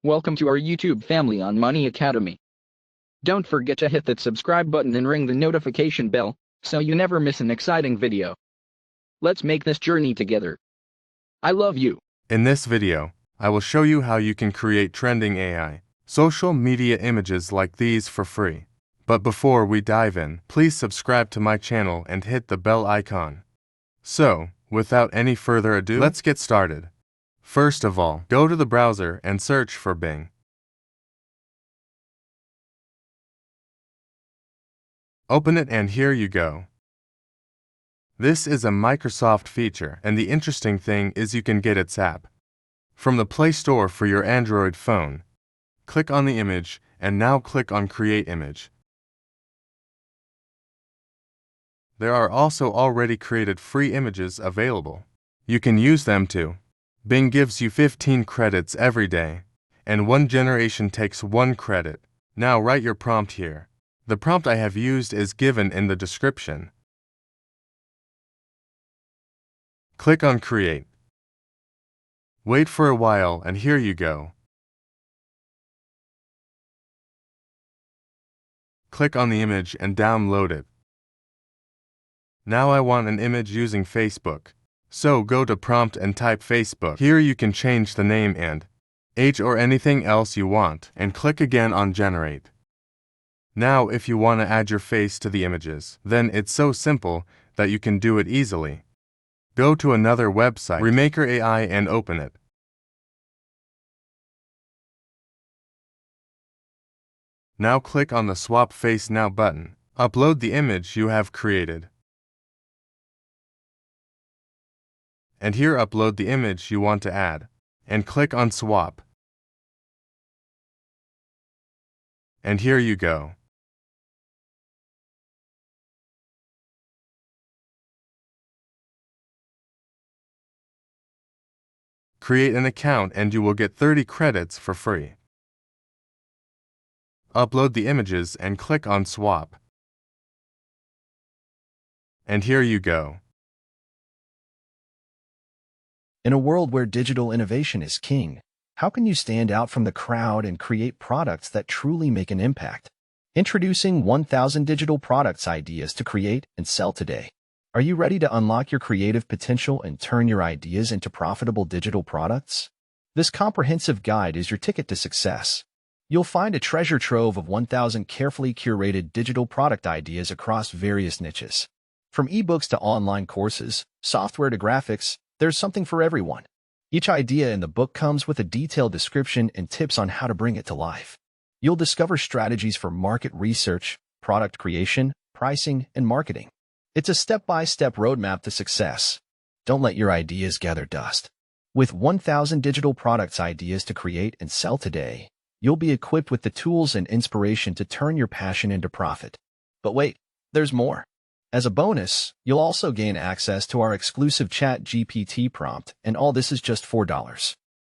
Welcome to our YouTube family on Money Academy. Don't forget to hit that subscribe button and ring the notification bell, so you never miss an exciting video. Let's make this journey together. I love you. In this video, I will show you how you can create trending AI, social media images like these for free. But before we dive in, please subscribe to my channel and hit the bell icon. So, without any further ado, let's get started. First of all, go to the browser and search for Bing. Open it and here you go. This is a Microsoft feature, and the interesting thing is you can get its app from the Play Store for your Android phone. Click on the image and now click on Create Image. There are also already created free images available. You can use them too. Bing gives you 15 credits every day, and one generation takes 1 credit. Now write your prompt here. The prompt I have used is given in the description. Click on Create. Wait for a while and here you go. Click on the image and download it. Now I want an image using Facebook. So go to prompt and type Facebook. Here you can change the name and age or anything else you want, and click again on Generate. Now if you want to add your face to the images, then it's so simple that you can do it easily. Go to another website, Remaker AI, and open it. Now click on the Swap Face Now button. Upload the image you have created. And here upload the image you want to add, and click on Swap. And here you go. Create an account and you will get 30 credits for free. Upload the images and click on Swap. And here you go. In a world where digital innovation is king, how can you stand out from the crowd and create products that truly make an impact? Introducing 1,000 digital products ideas to create and sell today. Are you ready to unlock your creative potential and turn your ideas into profitable digital products? This comprehensive guide is your ticket to success. You'll find a treasure trove of 1,000 carefully curated digital product ideas across various niches. From ebooks to online courses, software to graphics, there's something for everyone. Each idea in the book comes with a detailed description and tips on how to bring it to life. You'll discover strategies for market research, product creation, pricing, and marketing. It's a step-by-step roadmap to success. Don't let your ideas gather dust. With 1,000 digital products ideas to create and sell today, you'll be equipped with the tools and inspiration to turn your passion into profit. But wait, there's more. As a bonus, you'll also gain access to our exclusive ChatGPT prompt, and all this is just $4.